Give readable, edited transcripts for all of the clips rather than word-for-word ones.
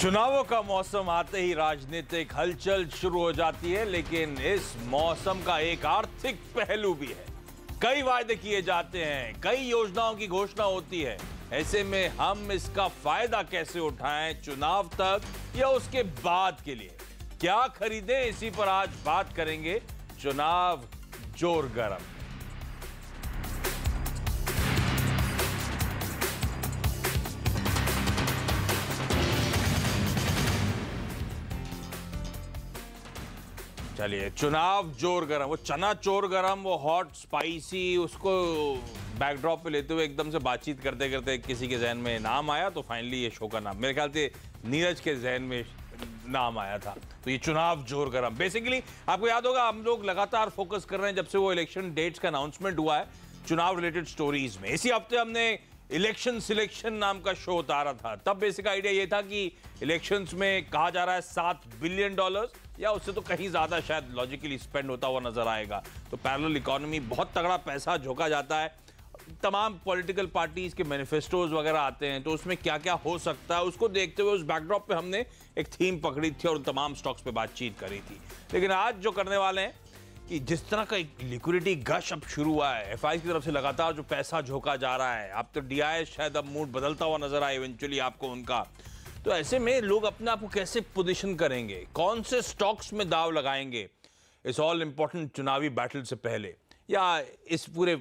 चुनावों का मौसम आते ही राजनीतिक हलचल शुरू हो जाती है, लेकिन इस मौसम का एक आर्थिक पहलू भी है। कई वायदे किए जाते हैं, कई योजनाओं की घोषणा होती है। ऐसे में हम इसका फायदा कैसे उठाएं चुनाव तक या उसके बाद के लिए? क्या खरीदें, इसी पर आज बात करेंगे। चुनाव जोर गर्म। चलिए, चुनाव जोर गरम, वो चना चोर गरम, वो हॉट स्पाइसी, उसको बैकड्रॉप पे लेते हुए एकदम से बातचीत करते करते किसी के जहन में नाम आया, तो फाइनली ये शो का नाम मेरे ख्याल से नीरज के जहन में नाम आया था। तो ये चुनाव जोर गरम, बेसिकली आपको याद होगा हम लोग लगातार फोकस कर रहे हैं जब से वो इलेक्शन डेट्स का अनाउंसमेंट हुआ है चुनाव रिलेटेड स्टोरीज में। इसी हफ्ते हमने इलेक्शन सिलेक्शन नाम का शो उतारा था। तब बेसिक आइडिया ये था कि इलेक्शंस में कहा जा रहा है $7 बिलियन या उससे तो कहीं ज्यादा शायद लॉजिकली स्पेंड होता हुआ नजर आएगा। तो पैरेलल इकोनॉमी, बहुत तगड़ा पैसा झोंका जाता है, तमाम पॉलिटिकल पार्टीज के मैनिफेस्टोज वगैरह आते हैं, तो उसमें क्या क्या हो सकता है उसको देखते हुए उस बैकड्रॉप पे हमने एक थीम पकड़ी थी और उन तमाम स्टॉक्स पे बातचीत करी थी। लेकिन आज जो करने वाले हैं कि जिस तरह का एक लिक्विडिटी गश अब शुरू हुआ है, एफआई की तरफ से लगातार जो पैसा झोंका जा रहा है, अब तो डीआई शायद अब मूड बदलता हुआ नजर आए इवेंचुअली आपको उनका। तो ऐसे में लोग अपने आप को कैसे पोजीशन करेंगे, कौन से स्टॉक्स में दाव लगाएंगे इस ऑल इंपॉर्टेंट चुनावी बैटल से पहले या इस पूरे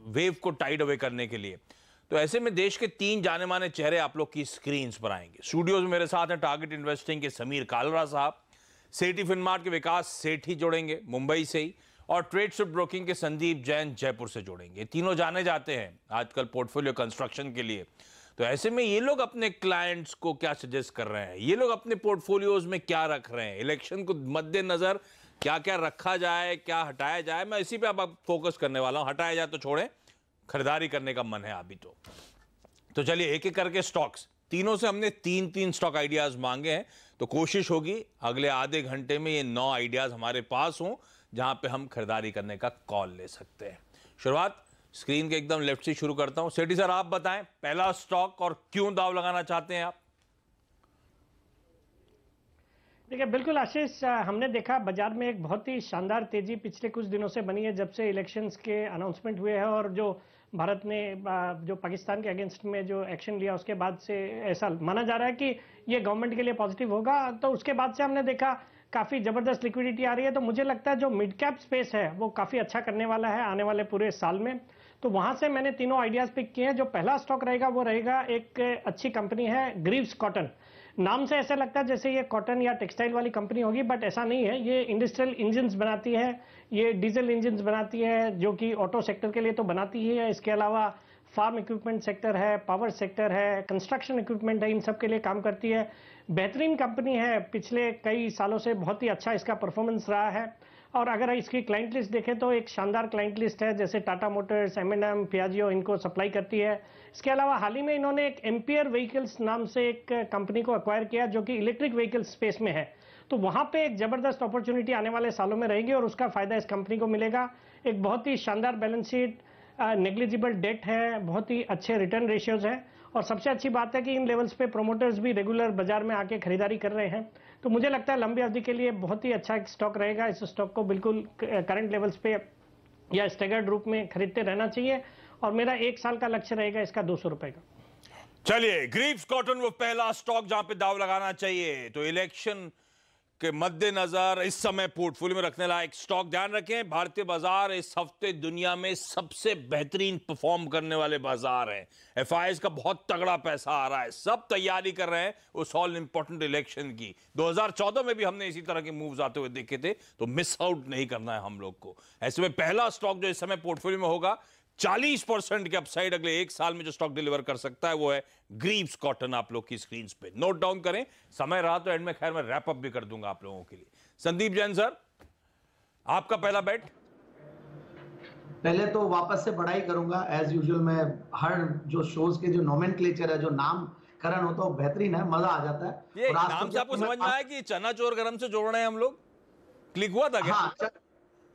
वेव को टाइड अवे करने के लिए? तो ऐसे में देश के 3 जाने माने चेहरे आप लोग की स्क्रीन्स पर आएंगे। स्टूडियोज में मेरे साथ हैं टारगेट इन्वेस्टिंग के समीर कालरा साहब, सेठी फिनमार्ट के विकास सेठी जोड़ेंगे मुंबई से ही, और ट्रेडशिप ब्रोकिंग के संदीप जैन जयपुर से जोड़ेंगे। तीनों जाने जाते हैं आजकल पोर्टफोलियो कंस्ट्रक्शन के लिए। तो ऐसे में ये लोग अपने क्लाइंट्स को क्या सजेस्ट कर रहे हैं, ये लोग अपने पोर्टफोलियोज में क्या रख रहे हैं, इलेक्शन को मद्देनजर क्या क्या रखा जाए, क्या हटाया जाए, मैं इसी पे अब फोकस करने वाला हूं। हटाया जाए तो छोड़ें, खरीदारी करने का मन है अभी तो चलिए एक एक करके स्टॉक्स, तीनों से हमने 3 स्टॉक आइडियाज मांगे हैं, तो कोशिश होगी अगले आधे घंटे में ये 9 आइडियाज हमारे पास हों जहां पे हम खरीदारी करने का कॉल ले सकते हैं। शुरुआत स्क्रीन के एकदम लेफ्ट से शुरू करता हूं। सेठी सर, आप बताएं पहला स्टॉक और क्यों दाव लगाना चाहते हैं आप? देखिए, बिल्कुल आशीष, हमने देखा बाजार में एक बहुत ही शानदार तेजी पिछले कुछ दिनों से बनी है जब से इलेक्शंस के अनाउंसमेंट हुए हैं और जो भारत ने जो पाकिस्तान के अगेंस्ट में जो एक्शन लिया उसके बाद से ऐसा माना जा रहा है कि ये गवर्नमेंट के लिए पॉजिटिव होगा। तो उसके बाद से हमने देखा काफी जबरदस्त लिक्विडिटी आ रही है। तो मुझे लगता है जो मिड कैप स्पेस है वो काफी अच्छा करने वाला है आने वाले पूरे साल में। तो वहां से मैंने तीनों आइडियाज पिक किए हैं। जो पहला स्टॉक रहेगा वो रहेगा, एक अच्छी कंपनी है ग्रीव्स कॉटन। नाम से ऐसा लगता है जैसे ये कॉटन या टेक्सटाइल वाली कंपनी होगी, बट ऐसा नहीं है। ये इंडस्ट्रियल इंजन्स बनाती है, ये डीजल इंजन्स बनाती है जो कि ऑटो सेक्टर के लिए तो बनाती ही है। इसके अलावा फार्म इक्विपमेंट सेक्टर है, पावर सेक्टर है, कंस्ट्रक्शन इक्विपमेंट है, इन सब के लिए काम करती है। बेहतरीन कंपनी है, पिछले कई सालों से बहुत ही अच्छा इसका परफॉर्मेंस रहा है। और अगर इसकी क्लाइंट लिस्ट देखें तो एक शानदार क्लाइंट लिस्ट है, जैसे टाटा मोटर्स, M&M, पियाजियो इनको सप्लाई करती है। इसके अलावा हाल ही में इन्होंने एक एम्पियर व्हीकल्स नाम से एक कंपनी को एक्वायर किया जो कि इलेक्ट्रिक व्हीकल स्पेस में है। तो वहां पे एक जबरदस्त अपॉर्चुनिटी आने वाले सालों में रहेगी और उसका फायदा इस कंपनी को मिलेगा। एक बहुत ही शानदार बैलेंस शीट, नेग्लिजिबल डेट है, बहुत ही अच्छे रिटर्न रेशियोज है और सबसे अच्छी बात है कि इन लेवल्स पे प्रोमोटर्स भी रेगुलर बाजार में आके खरीदारी कर रहे हैं। तो मुझे लगता है लंबी अवधि के लिए बहुत ही अच्छा एक स्टॉक रहेगा। इस स्टॉक को बिल्कुल करंट लेवल्स पे या स्टैगर्ड रूप में खरीदते रहना चाहिए और मेरा 1 साल का लक्ष्य रहेगा इसका 200 रुपए का। चलिए, ग्रीव्स कॉटन वो पहला स्टॉक जहां पे दाव लगाना चाहिए। तो इलेक्शन के मद्देनजर इस समय पोर्टफोलियो में रखने लायक स्टॉक, ध्यान रखें भारतीय बाजार इस हफ्ते दुनिया में सबसे बेहतरीन परफॉर्म करने वाले बाजार हैं। एफआईएस का बहुत तगड़ा पैसा आ रहा है, सब तैयारी कर रहे हैं उस ऑल इंपॉर्टेंट इलेक्शन की। 2014 में भी हमने इसी तरह के मूव्स आते हुए देखे थे, तो मिस आउट नहीं करना है हम लोग को। ऐसे में पहला स्टॉक जो इस समय पोर्टफोलियो में होगा, 40% के अपसाइड अगले 1 साल में जो स्टॉक डिलीवर कर सकता है वो है ग्रीव्स कॉटन। आप लोग की स्क्रीन पे नोट डाउन करें, समय रहा तो एंड में खैर मैं रैप अप भी कर दूंगा आप लोगों के लिए। संदीप जैन सर, आपका पहला बेट? पहले तो वापस से बढ़ाई करूंगा एज यूजुअल। मैं हर जो शोज के जो नोमेनक्लेचर है, जो नामकरण होता है वो बेहतरीन है, मजा आ जाता है। ये नाम से आपको समझ में आया कि चना चोर गरम से जोड़ रहे हैं हम लोग? क्लिक हुआ था क्या? हाँ,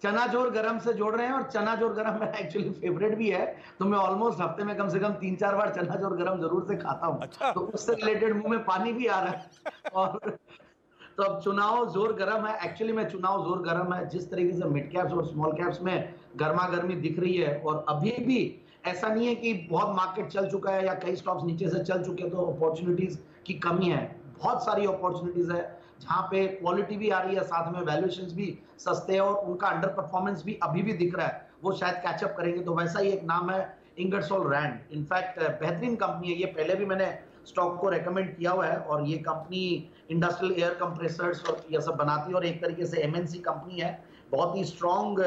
चनाचोर गरम से जोड़ रहे हैं, और चनाचोर गरम मेरा एक्चुअली फेवरेट भी है, तो मैं ऑलमोस्ट हफ्ते में कम से कम 3-4 बार चनाचोर गरम जरूर से खाता हूँ। अच्छा। तो उससे रिलेटेड मुंह में पानी भी आ रहा है। और तो अब चुनाव जोर गर्म है, एक्चुअली में चुनाव जोर गर्म है। जिस तरीके से मिड कैप्स और स्मॉल कैप्स में गर्मा गर्मी दिख रही है, और अभी भी ऐसा नहीं है कि बहुत मार्केट चल चुका है या कई स्टॉक्स नीचे से चल चुके तो अपॉर्चुनिटीज की कमी है। बहुत सारी अपॉर्चुनिटीज है जहां पे क्वालिटी भी आ रही है, साथ में वैल्यूएशंस भी सस्ते हैं, और उनका अंडर परफॉर्मेंस भी अभी भी दिख रहा है, वो शायद कैचअप करेंगे। तो वैसा ही एक नाम है इंगरसोल रैंड। इनफैक्ट बेहतरीन कंपनी है ये, पहले भी मैंने स्टॉक को रेकमेंड किया हुआ है, और ये कंपनी इंडस्ट्रियल एयर कंप्रेसर्स और ये सब बनाती है, और एक तरीके से एमएनसी कंपनी है। बहुत ही स्ट्रॉन्ग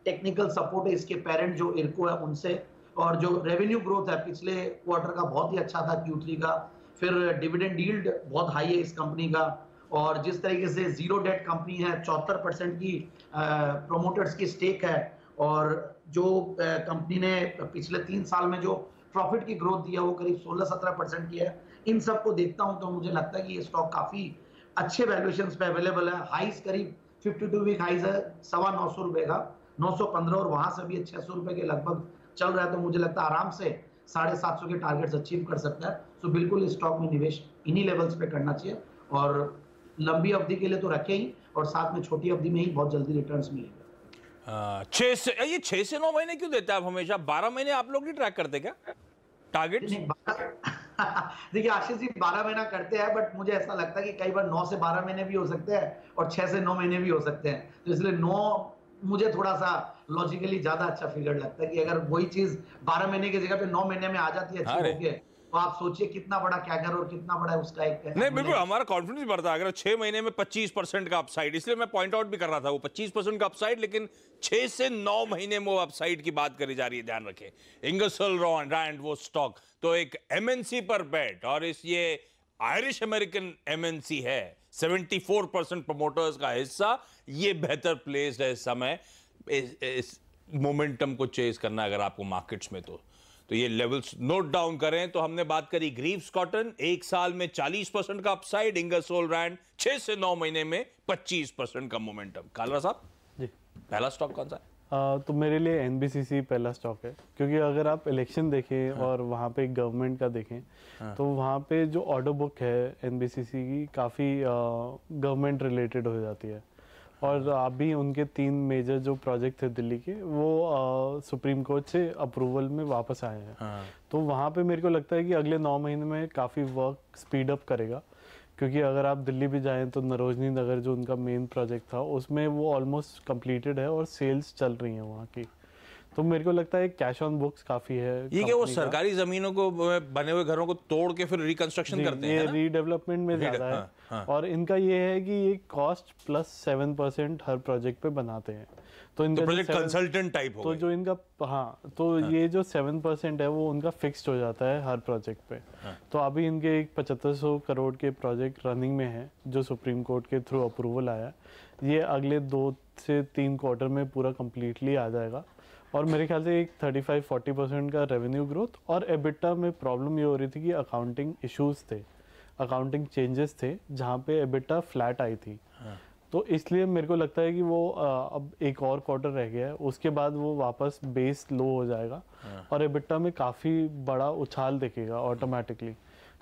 टेक्निकल सपोर्ट है इसके पेरेंट जो इरको है उनसे, और जो रेवेन्यू ग्रोथ है पिछले क्वार्टर का बहुत ही अच्छा था, Q3 का। फिर डिविडेंड यील्ड बहुत हाई है इस कंपनी का, और जिस तरीके से जीरो डेट कंपनी है, 74% की प्रोमोटर्स की स्टेक है, और जो कंपनी ने पिछले 3 साल में जो प्रॉफिट की ग्रोथ दी है वो करीब 16-17% की है। इन सबको देखता हूं तो मुझे लगता है कि ये स्टॉक काफी अच्छे वैल्यूएशंस पे अवेलेबल है। हाइस करीब 52 वीक हाइस है 925 रुपए का, 915, और वहां से भी 600 रुपए के लगभग चल रहा है। तो मुझे लगता है आराम से 750 के टारगेट्स अचीव कर सकता है। सो बिल्कुल इस स्टॉक में निवेश इन्हीं लेवल्स पे करना चाहिए, और लंबी अवधि के लिए तो रखें ही, और साथ में छोटी अवधि में ही बहुत जल्दी रिटर्न्स मिलेंगे। 6 से 9 महीने क्यों देता है आप हमेशा? 12 महीने आप लोग नहीं ट्रैक करते क्या टारगेट? देखिए आशीष जी, 12 महीना करते हैं, बट मुझे ऐसा लगता है कि कई बार 9 से 12 महीने भी हो सकते हैं, और 6 से 9 महीने भी हो सकते हैं। तो इसलिए 9 मुझे थोड़ा सा लॉजिकली ज्यादा अच्छा फिगर लगता है, कि अगर वही चीज 12 महीने की जगह पे 9 महीने में आ जाती है अच्छी होके, तो आप सोचिए कितना बड़ा कैगर और कितना बड़ा उसका एक नहीं, बिल्कुल हमारा कॉन्फिडेंस बढ़ता है। अगर 6 महीने में 25% का अपसाइड, इसलिए मैं पॉइंट आउट भी कर रहा था वो 25% का अपसाइड, लेकिन 6 से 9 महीने में वो अपसाइड की बात करी जा रही है, ध्यान रखें। इंगरसोल रैंड वो स्टॉक तो एक एमएनसी पर बेट, और इस ये आयरिश अमेरिकन एमएनसी है, 74% प्रमोटर्स का हिस्सा, ये बेहतर प्लेस्ड है इस समय इस मोमेंटम को चेज करना अगर आपको मार्केट्स में। तो ये लेवल्स नोट डाउन करें। तो हमने बात करी ग्रीव्स कॉटन, 1 साल में 40% का अपसाइड, इंगरसोल रैंड 6 से 9 महीने में 25% का मोमेंटम। कालरा साहब जी, पहला स्टॉक कौन सा है? तो मेरे लिए एनबीसीसी पहला स्टॉक है, क्योंकि अगर आप इलेक्शन देखें और वहाँ पे गवर्नमेंट का देखें, तो वहाँ पे जो ऑर्डर बुक है एनबीसीसी की काफ़ी गवर्नमेंट रिलेटेड हो जाती है, और अभी उनके 3 मेजर जो प्रोजेक्ट थे दिल्ली के, वो सुप्रीम कोर्ट से अप्रूवल में वापस आए हैं। तो वहाँ पे मेरे को लगता है कि अगले 9 महीने में काफ़ी वर्क स्पीड अप करेगा, क्योंकि अगर आप दिल्ली भी जाएं तो नरोजनी नगर जो उनका मेन प्रोजेक्ट था उसमें वो ऑलमोस्ट कंप्लीटेड है, और सेल्स चल रही हैं वहाँ की। तो मेरे को लगता है कैश ऑन बुक्स काफी है। ये क्या वो सरकारी जमीनों को, बने हुए घरों को तोड़ के फिर रिकंस्ट्रक्शन करते हैं? ये रीडेवलपमेंट में ज्यादा है। हाँ। और इनका ये है कि ये कॉस्ट प्लस 7% हर प्रोजेक्ट पे बनाते हैं। तो इनका प्रोजेक्ट कंसल्टेंट टाइप हो, तो जो इनका ये जो 7% है वो उनका फिक्स्ड हो जाता है हर प्रोजेक्ट पे। तो अभी इनके एक 7500 करोड़ के प्रोजेक्ट रनिंग में है जो सुप्रीम कोर्ट के थ्रू अप्रूवल आया। ये अगले 2 से 3 क्वार्टर में पूरा कम्प्लीटली आ जाएगा, और मेरे ख्याल से एक 35-40% का रेवेन्यू ग्रोथ। और एबिटा में प्रॉब्लम ये हो रही थी कि अकाउंटिंग इश्यूज थे, अकाउंटिंग चेंजेस थे, जहाँ पे एबिटा फ्लैट आई थी। तो इसलिए मेरे को लगता है कि वो अब एक और क्वार्टर रह गया है, उसके बाद वो वापस बेस लो हो जाएगा और एबिटा में काफ़ी बड़ा उछाल दिखेगा ऑटोमेटिकली।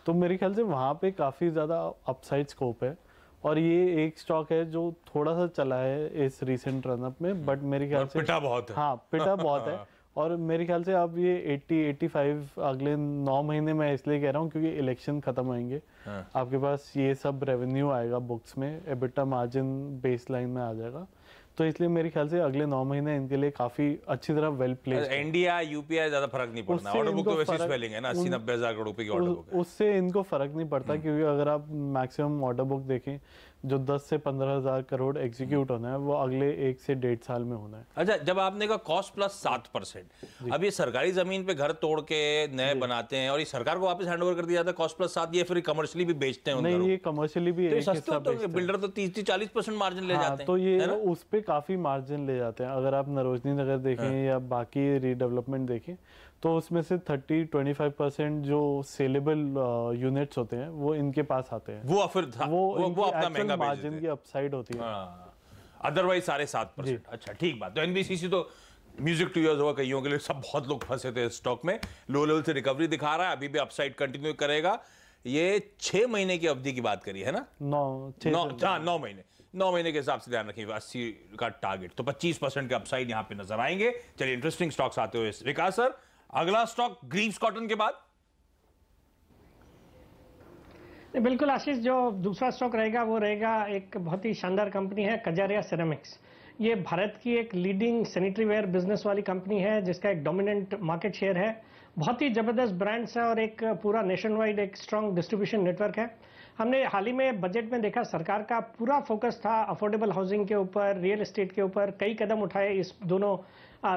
तो मेरे ख्याल से वहाँ पे काफ़ी ज़्यादा अपसाइड स्कोप है, और ये एक स्टॉक है जो थोड़ा सा चला है इस रीसेंट रनअप में, बट मेरे ख्याल से पिटा बहुत है। हाँ, पिटा बहुत है। और मेरे ख्याल से अब ये 80-85 अगले 9 महीने में इसलिए कह रहा हूँ क्योंकि इलेक्शन खत्म होंगे, आपके पास ये सब रेवेन्यू आएगा बुक्स में, एबिटा मार्जिन बेस लाइन में आ जाएगा। तो इसलिए मेरे ख्याल से अगले 9 महीने इनके लिए काफी अच्छी तरह वेल प्लेस्ड। इंडिया यूपीआई ज्यादा फर्क नहीं पड़ता, ऑर्डर बुक तो वैसे स्वेलिंग है ना, 80-90 हज़ार करोड़ रुपए की ऑर्डर बुक है, उससे इनको फर्क नहीं पड़ता। क्योंकि अगर आप मैक्सिमम ऑर्डर बुक देखें जो 10 से 15 हज़ार करोड़ एग्जीक्यूट होना है वो अगले 1 से 1.5 साल में होना है। अच्छा, जब आपने कहा कॉस्ट प्लस 7%, अब ये सरकारी जमीन पे घर तोड़ के नए बनाते हैं और ये सरकार को वापस हैंड ओवर कर दिया जाता है कॉस्ट प्लस 7, ये फिर कमर्शियली भी बेचते हैं? नहीं, ये कमर्शियली भी तो सस्ते होते हैं, बिल्डर तो 30-40% मार्जिन ले जाते हैं। तो ये उस पे काफी मार्जिन ले जाते हैं। अगर आप नरोजनी नगर देखें या बाकी रीडेवलपमेंट देखें तो उसमें से 30-25% जो सेलेबल यूनिट्स होते हैं वो इनके पास आते हैं, वो फिर वो अपना महंगा मार्जिन की अपसाइड होती है। अदरवाइज 7.5%। अच्छा ठीक बात। तो एनबीसीसी तो म्यूजिक टू ईयर्स होगा कईयों के लिए, सब बहुत लोग फंसे थे स्टॉक में, लो लेवल से रिकवरी दिखा रहा है, अभी भी अपसाइड कंटिन्यू करेगा। ये 6 महीने की अवधि की बात करिए है ना? 9 महीने, 9 महीने के हिसाब से ध्यान रखिएगा 80 का टारगेट, तो 25% के अपसाइड यहां पे नजर आएंगे। चलिए इंटरेस्टिंग स्टॉक्स आते हुए विकास सर, अगला स्टॉक ग्रीव्स कॉटन के बाद। बिल्कुल आशीष, जो दूसरा स्टॉक रहेगा वो रहेगा एक बहुत ही शानदार कंपनी है कजारिया सिरेमिक्स। ये भारत की एक लीडिंग सैनिटरी वेयर बिजनेस वाली कंपनी है जिसका एक डोमिनेंट मार्केट शेयर है। बहुत ही जबरदस्त ब्रांड्स है और एक पूरा नेशन वाइड एक स्ट्रॉन्ग डिस्ट्रीब्यूशन नेटवर्क है। हमने हाल ही में बजट में देखा सरकार का पूरा फोकस था अफोर्डेबल हाउसिंग के ऊपर, रियल एस्टेट के ऊपर, कई कदम उठाए इस दोनों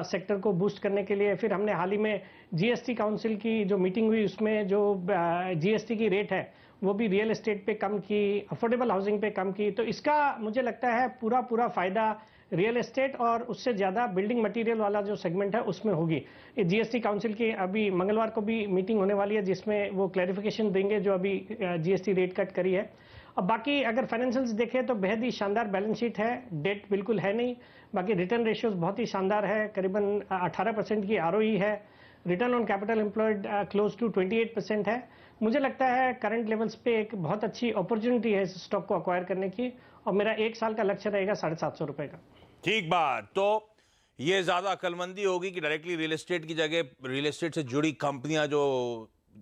सेक्टर को बूस्ट करने के लिए। फिर हमने हाल ही में जीएसटी काउंसिल की जो मीटिंग हुई उसमें जो जीएसटी की रेट है वो भी रियल एस्टेट पे कम की, अफोर्डेबल हाउसिंग पे कम की। तो इसका मुझे लगता है पूरा फायदा रियल एस्टेट और उससे ज्यादा बिल्डिंग मटेरियल वाला जो सेगमेंट है उसमें होगी। जीएसटी काउंसिल की अभी मंगलवार को भी मीटिंग होने वाली है जिसमें वो क्लैरिफिकेशन देंगे जो अभी जीएसटी रेट कट करी है। अब बाकी अगर फाइनेंशियल्स देखें तो बेहद ही शानदार बैलेंस शीट है, डेट बिल्कुल है नहीं, बाकी रिटर्न रेशियोज बहुत ही शानदार है, करीबन 18% की आरओई है, return on capital employed close to 28% है। मुझे लगता है करंट लेवल्स पे एक बहुत अच्छी अपॉर्चुनिटी है इस स्टॉक को अक्वायर करने की और मेरा 1 साल का लक्ष्य रहेगा 750 रुपए का। ठीक बात। तो ये ज्यादा अकलमंदी होगी कि डायरेक्टली रियल एस्टेट की जगह रियल एस्टेट से जुड़ी कंपनियां जो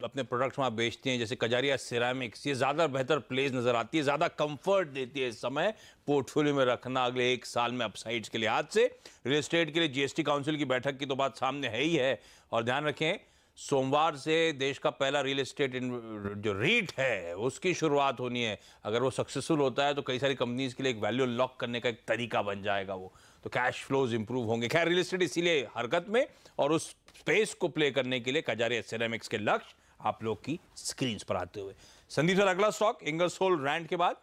अपने प्रोडक्ट्स वहां बेचती हैं, जैसे कजारिया सिरेमिक्स, ये ज्यादा बेहतर प्लेस नजर आती है, ज्यादा कंफर्ट देती है इस समय पोर्टफोलियो में रखना अगले 1 साल में अपसाइड्स के लिहाज से। रियल एस्टेट के लिए जीएसटी काउंसिल की बैठक की तो बात सामने है ही है, और ध्यान रखें सोमवार से देश का पहला रियल एस्टेट जो रीट है उसकी शुरुआत होनी है। अगर वो सक्सेसफुल होता है तो कई सारी कंपनीज के लिए एक वैल्यू लॉक करने का एक तरीका बन जाएगा वो, तो कैश फ्लोज इंप्रूव होंगे। खैर रियल एस्टेट इसीलिए हरकत में, और उस स्पेस को प्ले करने के लिए कजारिया सिरेमिक्स के लक्ष्य आप लोग की स्क्रीन पर आते हुए। संदीप सर, अगला स्टॉक इंगरसोल रैंड के बाद।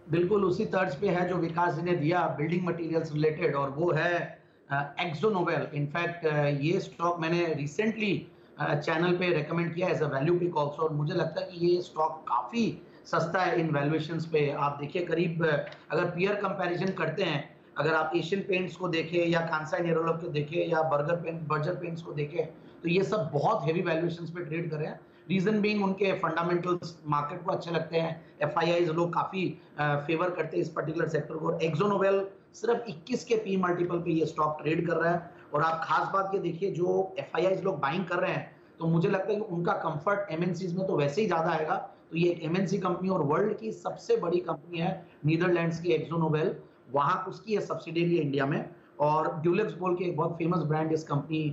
बिल्कुल उसी तर्ज पे है जो विकास जी ने दिया, बिल्डिंग मटेरियल्स रिलेटेड, और वो है एक्सोनोवेल। इनफैक्ट ये स्टॉक मैंने रिसेंटली चैनल पे रेकमेंड किया as a value pick also, और मुझे लगता है कि ये स्टॉक काफी सस्ता है इन वैल्यूएशंस पे। आप देखिए करीब अगर पीयर कंपैरिजन करते हैं, अगर आप एशियन पेंट्स को देखें या कांसाई नेरोलॉक को देखें या बर्जर पेंट्स को देखें, तो ये सब बहुत हेवी वैल्यूएशंस पे ट्रेड कर रहे हैं। रीजन बीइंग उनके फंडामेंटल्स मार्केट को अच्छे लगते हैं, एफआईआईज लोग काफी फेवर करते हैं इस पर्टिकुलर सेक्टर को। एक्सोनोवेल सिर्फ 21 के पी मल्टीपल पे ये स्टॉक ट्रेड कर रहा है, और आप खास बात ये देखिए जो एफआईआईज लोग बाइंग कर रहे हैं, तो मुझे लगता है कि उनका कंफर्ट एमएनसीज में तो वैसे ही ज्यादा आएगा। तो ये एक एमएनसी कंपनी और वर्ल्ड की सबसे बड़ी कंपनी है नीदरलैंड्स की एक्सोनोवेल, वहां उसकी है सब्सिडियरी इंडिया में, और ड्यूलेक्स बोल के एक बहुत फेमस ब्रांड इस कंपनी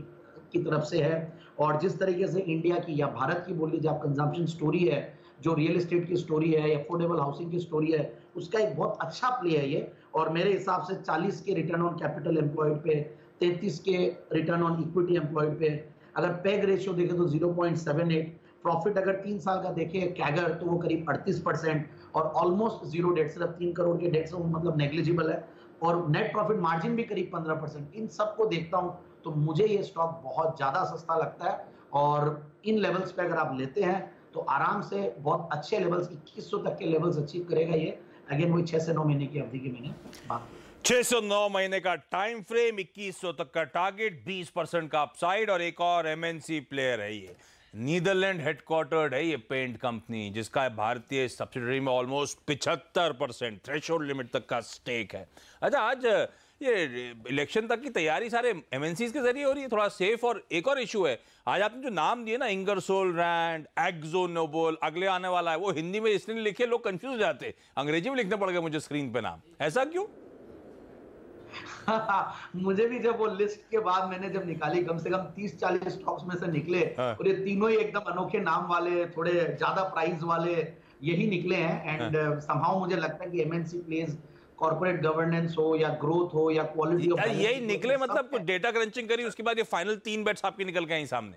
की तरफ से है। और जिस तरीके से इंडिया की या भारत की बोल लीजिए आप कंजम्पशन स्टोरी है, जो रियल एस्टेट की स्टोरी है, अफोर्डेबल हाउसिंग की स्टोरी है, उसका एक बहुत अच्छा प्ले है ये। और मेरे हिसाब से 40 के रिटर्न ऑन कैपिटल एम्प्लॉयड पे, 33 के रिटर्न ऑन इक्विटी एम्प्लॉयड पे, अगर पेग रेशियो देखें तो 0.78, प्रॉफिट अगर 3 साल का देखें कैगर तो वो करीब 38%, और ऑलमोस्ट जीरो डेट, सिर्फ 3 करोड़ के डेट से मतलब नेग्लिजिबल है, और नेट प्रॉफिट मार्जिन भी करीब 15%। इन सबको देखता हूं तो मुझे ये स्टॉक बहुत ज्यादा सस्ता लगता है, और इन लेवल्स पे अगर आप लेते हैं तो आराम से बहुत अच्छे लेवल्स 2100 तक के लेवल्स अचीव करेगा ये। अगेन वही 6 से 9 महीने की अवधि की मैंने बात की। 6 से 9 महीने का टाइम फ्रेम, 2100 तक का टारगेट, 20% का अपसाइड, और एक और एमएनसी प्लेयर है ये, नीदरलैंड हेडक्वार्टर्ड है ये पेंट कंपनी, जिसका भारतीय सब्सिडरी में ऑलमोस्ट 75% थ्रेशोल्ड लिमिट तक का स्टेक है। अच्छा, आज ये इलेक्शन तक की तैयारी सारे एमएनसीज के जरिए हो रही है, थोड़ा सेफ। और एक और इशू है, आज आपने जो नाम दिए ना, इंगरसोल रैंड, एक्सोनोवेल, अगले आने वाला है, वो हिंदी में इसलिए लिखे लोग कंफ्यूज हो जाते, अंग्रेजी में लिखने पड़ गए मुझे स्क्रीन पे नाम, ऐसा क्यों? मुझे भी जब वो लिस्ट के बाद मैंने जब निकाली, कम से कम 30-40 स्टॉक्स में से निकले, और ये तीनों ही एकदम अनोखे नाम वाले, थोड़े ज्यादा प्राइस वाले यही निकले हैं। एंड समहाउ मुझे लगता है कि एमएनसी प्लेज कॉर्पोरेट गवर्नेंस हो या ग्रोथ हो या क्वालिटी ऑफ, यही निकले, मतलब कुछ डेटा क्रंचिंग करी उसके बाद ये फाइनल 3 बेट्स आपके निकल गए सामने।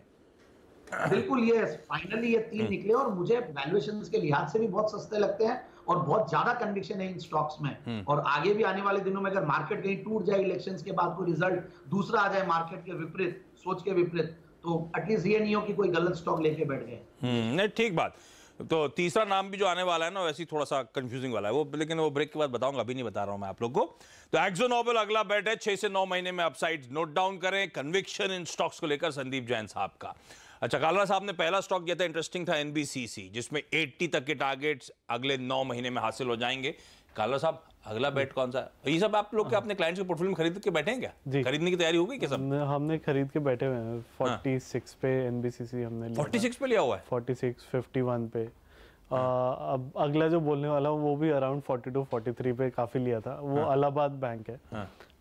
बिल्कुल, ये फाइनली ये 3 निकले, और मुझे वैल्यूएशंस के लिहाज से भी बहुत सस्ते लगते हैं, और बहुत ज्यादा कन्विक्शन है इन स्टॉक्स में। और आगे भी आने वाले दिनों में अगर मार्केट कहीं टूट जाए, इलेक्शंस के बाद कोई रिजल्ट दूसरा आ जाए मार्केट के विपरीत, सोच के विपरीत, तो एटलीस्ट ये नहीं हो कि कोई गलत स्टॉक लेके बैठ गए। नहीं, ठीक बात। तो तीसरा नाम भी जो आने वाला है ना वैसे ही थोड़ा सा कंफ्यूजिंग वाला है वो, लेकिन वो ब्रेक के बाद बताऊंगा, अभी नहीं बता रहा हूं मैं आप लोग को। तो एक्सो नोबेल अगला बेट है, 6 से 9 महीने में अपसाइड नोट डाउन करें। कन्विक्शन इन स्टॉक्स को लेकर संदीप जैन साहब का। अच्छा, कालरा साहब ने पहला स्टॉक दिया था, इंटरेस्टिंग था, एनबीसीसी, जिसमें 80 तक के टारगेट्स अगले 9 महीने में हासिल हो जाएंगे। कालरा साहब अगला बेट कौन सा है? ये सब आप लोग के अपने क्लाइंट्स के पोर्टफोलियो में खरीद के बैठे हैं क्या? जी, खरीदने की तैयारी हो गई क्या सब? हमने खरीद के बैठे हुए हैं। 46 पे एनबीसीसी हमने लिया। 46 पे लिया हुआ है? 46, 51 पे। अब अगला जो बोलने वाला हूँ वो भी अराउंड 42, 43 पे काफी लिया था। वो इलाहाबाद बैंक है।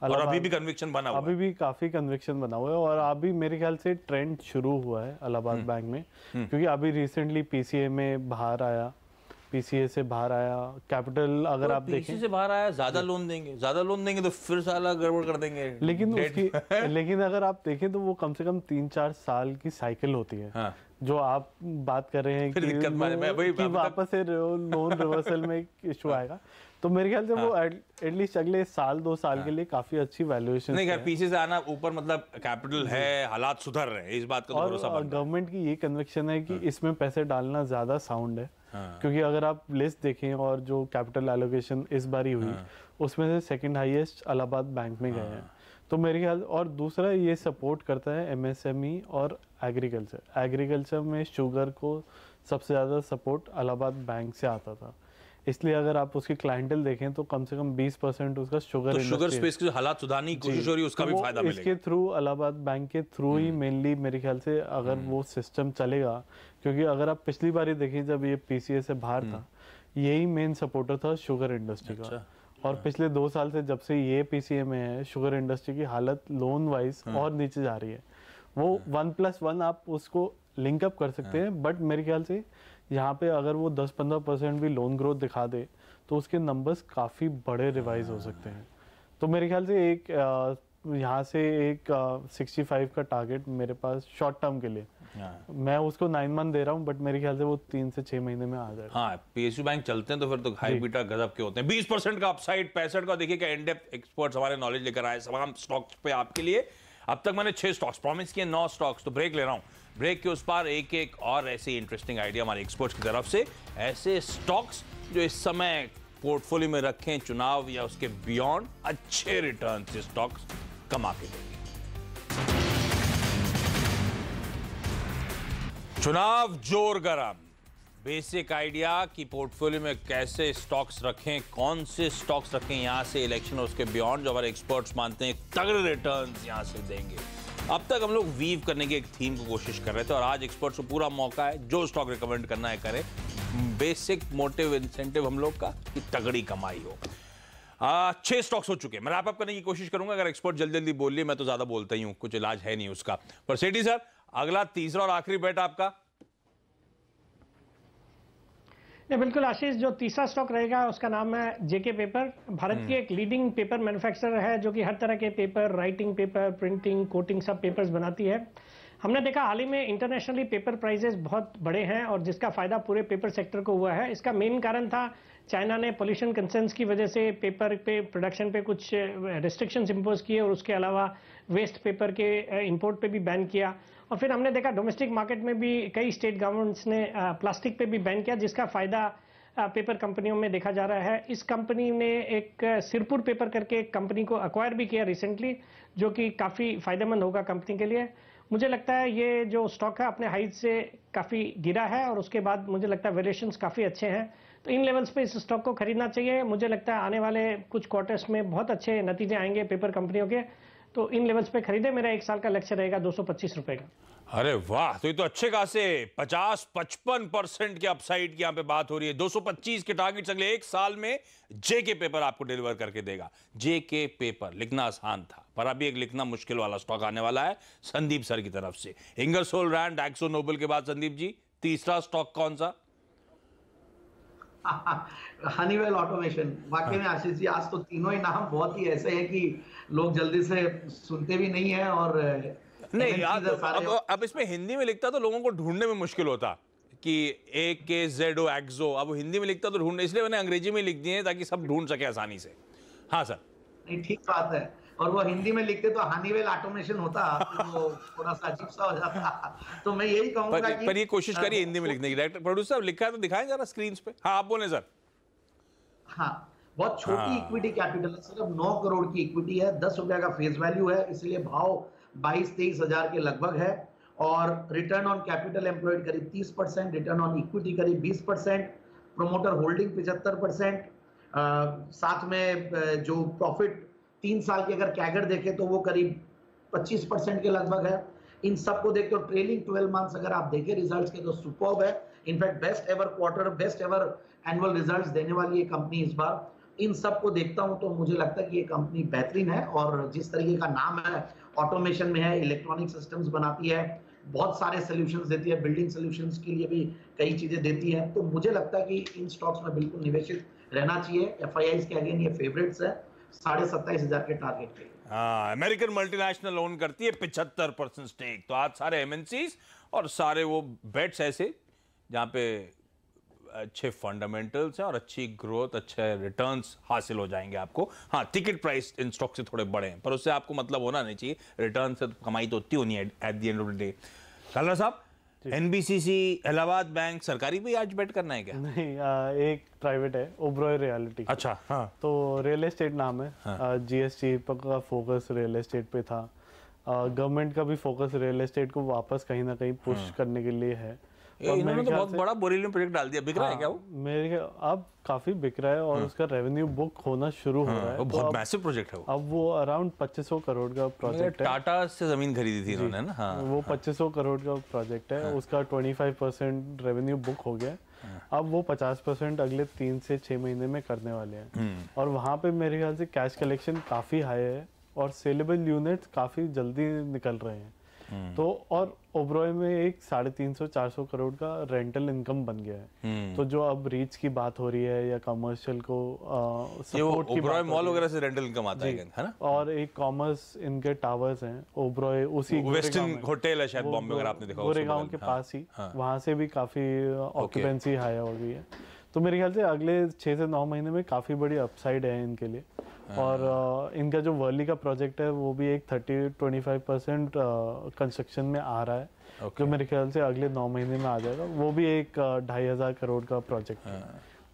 और अभी भी कन्विक्शन बना हुआ है? अभी भी काफी कन्विक्शन बना हुआ है, और अभी मेरे ख्याल से ट्रेंड शुरू हुआ है इलाहाबाद बैंक में, क्योंकि अभी रिसेंटली पीसीए में बाहर आया, पीसीए से बाहर आया। कैपिटल अगर आप देखें, पीसीए से बाहर आया, ज्यादा लोन देंगे तो फिर साला गड़बड़ कर देंगे। लेकिन अगर आप देखें तो वो कम से कम 3-4 साल की साइकिल होती है। हाँ। जो आप बात कर रहे हैं कि वापस से लोन रिवर्सल में इशू आएगा, तो मेरे ख्याल से वो एटलीस्ट अगले 1-2 साल के लिए काफी अच्छी वैल्यूएशन नहीं है। पीछे से आना ऊपर, मतलब कैपिटल है, हालात सुधर रहे हैं, इस बात का तो भरोसा बन रहा है। गवर्नमेंट की ये कन्विक्शन है कि इसमें पैसे डालना ज्यादा साउंड है, क्योंकि अगर आप लिस्ट देखें और जो कैपिटल एलोकेशन इस बार ही हुई, उसमें से सेकंड हाईएस्ट इलाहाबाद बैंक में गए हैं। तो मेरे ख्याल, और दूसरा ये सपोर्ट करता है एमएसएमई और एग्रीकल्चर में शुगर को सबसे ज़्यादा सपोर्ट इलाहाबाद बैंक से आता था, इसलिए अगर आप उसकी क्लाइंटल देखें तो कम से कम 20% उसका शुगर स्पेस के हालात सुधारने की कोशिश हो रही है, उसका भी फायदा मिलेगा। इसके थ्रू इलाहाबाद बैंक के थ्रू ही मेनली मेरे ख्याल से अगर वो सिस्टम चलेगा, क्योंकि अगर आप पिछली बार ही देखें जब ये पीसीए से बाहर था, यही मेन सपोर्टर था शुगर इंडस्ट्री का। और पिछले 2 साल से जब से ये पीसीए में है, शुगर इंडस्ट्री की हालत लोन वाइज और नीचे जा रही है। वो 1+1 आप उसको लिंकअप कर सकते हैं, बट मेरे ख्याल से यहाँ पे अगर वो 10-15% भी लोन ग्रोथ दिखा दे तो उसके नंबर्स काफ़ी बड़े रिवाइज हो सकते हैं। तो मेरे ख्याल से एक यहाँ से एक 65 का टारगेट मेरे पास शॉर्ट टर्म के लिए, मैं उसको 9 मंथ दे रहा हूँ, बट मेरे ख्याल से वो 3 से 6 महीने में आ जाएगा। हाँ, पीएसयू बैंक चलते हैं तो फिर तो हाई बीटा गजब के होते हैं। 20% का अपसाइड, 65 का देखिए क्या इन-डेप्थ एक्सपर्ट्स हमारे नॉलेज लेकर आए तमाम स्टॉक्स पे आपके लिए। अब तक मैंने 6 स्टॉक्स प्रॉमिस किए, 9 स्टॉक्स, तो ब्रेक ले रहा हूँ। ब्रेक के उस पार एक और ऐसे इंटरेस्टिंग आइडिया हमारे एक्सपर्ट्स की तरफ से, ऐसे स्टॉक्स जो इस समय पोर्टफोलियो में रखें, चुनाव या उसके बियॉन्ड अच्छे रिटर्न से स्टॉक्स कमा के देंगे। चुनाव जोर गरम, बेसिक आइडिया कि पोर्टफोलियो में कैसे स्टॉक्स रखें, कौन से स्टॉक्स रखें यहां से इलेक्शन और उसके बियॉन्ड, जो हमारे एक्सपर्ट्स मानते हैं तगड़े रिटर्न्स यहां से देंगे। अब तक हम लोग वीव करने की एक थीम को कोशिश कर रहे थे, और आज एक्सपर्ट्स को पूरा मौका है, जो स्टॉक रिकमेंड करना है करें। बेसिक मोटिव इंसेंटिव हम लोग का कि तगड़ी कमाई हो। 6 स्टॉक्स हो चुके हैं, मैं रैप अप करने की कोशिश करूंगा। अगर एक्सपर्ट जल्दी जल्दी बोल लिए, मैं तो ज्यादा बोलता ही हूं, कुछ इलाज है नहीं उसका। पर सेठी सर, अगला तीसरा और आखिरी बेट आपका? नहीं, बिल्कुल आशीष, जो तीसरा स्टॉक रहेगा उसका नाम है जेके पेपर। भारत की एक लीडिंग पेपर मैन्युफैक्चरर है, जो कि हर तरह के paper, writing paper, printing, coating, सब पेपर्स बनाती है। हमने देखा हाल ही में इंटरनेशनली पेपर प्राइसेस बहुत बड़े हैं, और जिसका फायदा पूरे पेपर सेक्टर को हुआ है। इसका मेन कारण था चाइना ने पोल्यूशन कंसर्न्स की वजह से पेपर पे प्रोडक्शन पे कुछ रिस्ट्रिक्शंस इंपोज किए, और उसके अलावा वेस्ट पेपर के इंपोर्ट पे भी बैन किया। और फिर हमने देखा डोमेस्टिक मार्केट में भी कई स्टेट गवर्नमेंट्स ने प्लास्टिक पे भी बैन किया, जिसका फायदा पेपर कंपनियों में देखा जा रहा है। इस कंपनी ने एक सिरपुर पेपर करके एक कंपनी को अक्वायर भी किया रिसेंटली, जो कि काफ़ी फायदेमंद होगा कंपनी के लिए। मुझे लगता है ये जो स्टॉक है अपने हाइट से काफ़ी गिरा है, और उसके बाद मुझे लगता है वैल्यूएशंस काफ़ी अच्छे हैं, तो इन लेवल्स पे इस स्टॉक को खरीदना चाहिए। मुझे लगता है आने वाले कुछ क्वार्टर्स में बहुत अच्छे नतीजे आएंगे पेपर कंपनियों के, तो इन लेवल्स पे खरीदे। मेरा 1 साल का लक्ष्य रहेगा 225 रुपए का। अरे वाह, तो ये तो अच्छे खासे 50-55% के अपसाइड की यहां पे बात हो रही है। 225 के टारगेट्स अगले 1 साल में जेके पेपर आपको डिलीवर करके देगा। जेके पेपर लिखना आसान था, पर अभी एक लिखना मुश्किल वाला स्टॉक आने वाला है संदीप सर की तरफ से। इंगरसोल रैंड, एक्सो नोबेल के बाद संदीप जी तीसरा स्टॉक कौन सा? Honeywell automation. वाकई में आशीष जी, आज तो तीनों ही नाम बहुत ही ऐसे हैं कि लोग जल्दी से सुनते भी नहीं है, और नहीं अब इसमें हिंदी में लिखता तो लोगों को ढूंढने में मुश्किल होता कि AKZO एक्सो, अब हिंदी में लिखता तो ढूंढने, इसलिए मैंने अंग्रेजी में लिख दिए ताकि सब ढूंढ सके आसानी से। हाँ सर। नहीं, ठीक बात है। और वो हिंदी में लिखते तो हनीवेल ऑटोमेशन होता, तो वो थोड़ा सा अजीब सा हो जाता। तो मैं यही कहूंगा कि पर ये कोशिश करिए हिंदी में लिखने की। डायरेक्टर प्रोड्यूसर लिखा है तो दिखाएं जरा स्क्रीन पे। हाँ, आप बोले सर। हाँ, बहुत छोटी इक्विटी कैपिटल है, सिर्फ 9 करोड़ की इक्विटी है, 10 रुपया का फेस वैल्यू है, इसलिए भाव 22-23 हजार के लगभग है। और रिटर्न ऑन कैपिटल एम्प्लॉयड करीब 30%, रिटर्न ऑन इक्विटी करीब 20%, प्रोमोटर होल्डिंग 75%, साथ में जो प्रॉफिट 3 साल की अगर कैगर देखे तो वो करीब 25% के लगभग है। इन सबको देखते हो ट्रेलिंग 12 मंथ्स अगर आप देखें रिजल्ट्स के तो सुपर्ब है। In fact best ever quarter, best ever annual results देने वाली ये कंपनी इस बार। इन सबको देखता हूं तो मुझे लगता है कि ये कंपनी बेहतरीन है, और जिस तरीके का नाम है, ऑटोमेशन में है, इलेक्ट्रॉनिक सिस्टम्स बनाती है, बहुत सारे सॉल्यूशंस देती है, बिल्डिंग सॉल्यूशंस के लिए भी कई चीजें देती है। तो मुझे लगता है कि इन स्टॉक्स में बिल्कुल निवेशित रहना चाहिए। FIIs के अगेन ये फेवरेट्स है, 27,500 के टारगेट पे। हाँ, अमेरिकन मल्टीनेशनल ओन करती है 75% स्टेक। तो आज सारे MNCs और सारे वो बेट्स ऐसे जहां पे अच्छे फंडामेंटल्स हैं और अच्छी ग्रोथ, अच्छे रिटर्न्स हासिल हो जाएंगे आपको। हाँ, टिकट प्राइस इन स्टॉक से थोड़े बड़े हैं, पर उससे आपको मतलब होना नहीं चाहिए। रिटर्न से तो कमाई तो होती होनी है at the end of the day. Kalra साहब, NBCC इलाहाबाद बैंक सरकारी भी आज बेट करना है क्या? नहीं, एक प्राइवेट है, ओबरॉय रियलिटी। अच्छा, हाँ। तो रियल एस्टेट नाम है। GST का फोकस रियल एस्टेट पे था। गवर्नमेंट का भी फोकस रियल एस्टेट को वापस कहीं ना कहीं पुश करने के लिए है। इन्होंने तो बहुत बड़ा बोरिलियम प्रोजेक्ट डाल दिया। बिक रहा है क्या वो? मेरे अब काफी बिक रहा है और उसका रेवेन्यू बुक होना शुरू हो रहा है। वो बहुत मैसिव प्रोजेक्ट है वो। अब वो अराउंड 2500 करोड़ का प्रोजेक्ट है। टाटा से जमीन खरीदी थी इन्होंने ना। हाँ, वो 2500 करोड़ का प्रोजेक्ट है। उसका 25% रेवेन्यू बुक हो गया। अब वो 50% अगले 3 से 6 महीने में करने वाले हैं। और वहाँ पे मेरे ख्याल से कैश कलेक्शन काफी हाई है और सेलेबल यूनिट्स काफी जल्दी निकल रहे हैं। तो और ओबरॉय में एक 350-400 करोड़ का रेंटल इनकम बन गया है। तो जो अब रीच की बात हो रही है या कमर्शियल को सपोर्ट की ओबरॉय मॉल वगैरह से रेंटल इनकम आता है ना। और एक कॉमर्स इनके टावर्स हैं ओबरॉय, उसी वेस्टर्न होटल है शायद बॉम्बे, अगर आपने देखा हो, गोरेगांव के पास ही। वहां से भी काफी ऑक्यूपेंसी हाई हो गई है। तो मेरे ख्याल से अगले 6 से 9 महीने में काफी बड़ी अपसाइड है इनके लिए। और इनका जो वर्ली का प्रोजेक्ट है वो भी एक 30-25% कंस्ट्रक्शन में आ रहा है। जो मेरे ख्याल से अगले 9 महीने में आ जाएगा। वो भी एक 2500 करोड़ का प्रोजेक्ट है।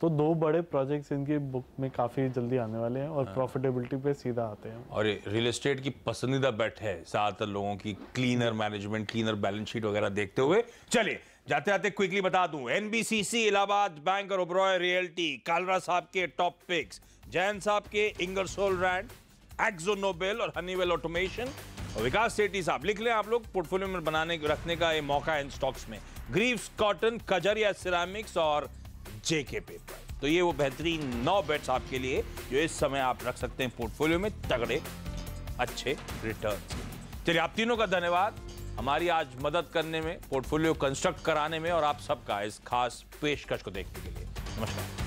तो 2 बड़े प्रोजेक्ट्स इनकी बुक में काफी जल्दी आने वाले हैं और प्रॉफिटेबिलिटी पे सीधा आते हैं। और रियल एस्टेट की पसंदीदा बेट है ज्यादातर लोगों की, cleaner management, cleaner balance sheet वगैरह देखते हुए। चलिए जाते जाते क्विकली बता दूं, NBCC इलाहाबाद बैंक और ओबरॉय रियल्टी, कालरा साहब के टॉप पिक्स, जैन साहब के इंगरसोल रैंड, एक्सो नोबेल और हनीवेल ऑटोमेशन, और विकास सेठी साहब लिख लें आप लोग, पोर्टफोलियो में बनाने रखने का ये मौका है इन स्टॉक्स में। ग्रीव्स कॉटन, कजरिया सिरामिक्स और JK पेपर। तो ये वो बेहतरीन 9 बेट्स आपके लिए जो इस समय आप रख सकते हैं पोर्टफोलियो में, तगड़े अच्छे रिटर्न। चलिए, आप तीनों का धन्यवाद हमारी आज मदद करने में, पोर्टफोलियो कंस्ट्रक्ट कराने में और आप सबका इस खास पेशकश को देखने के लिए। नमस्कार।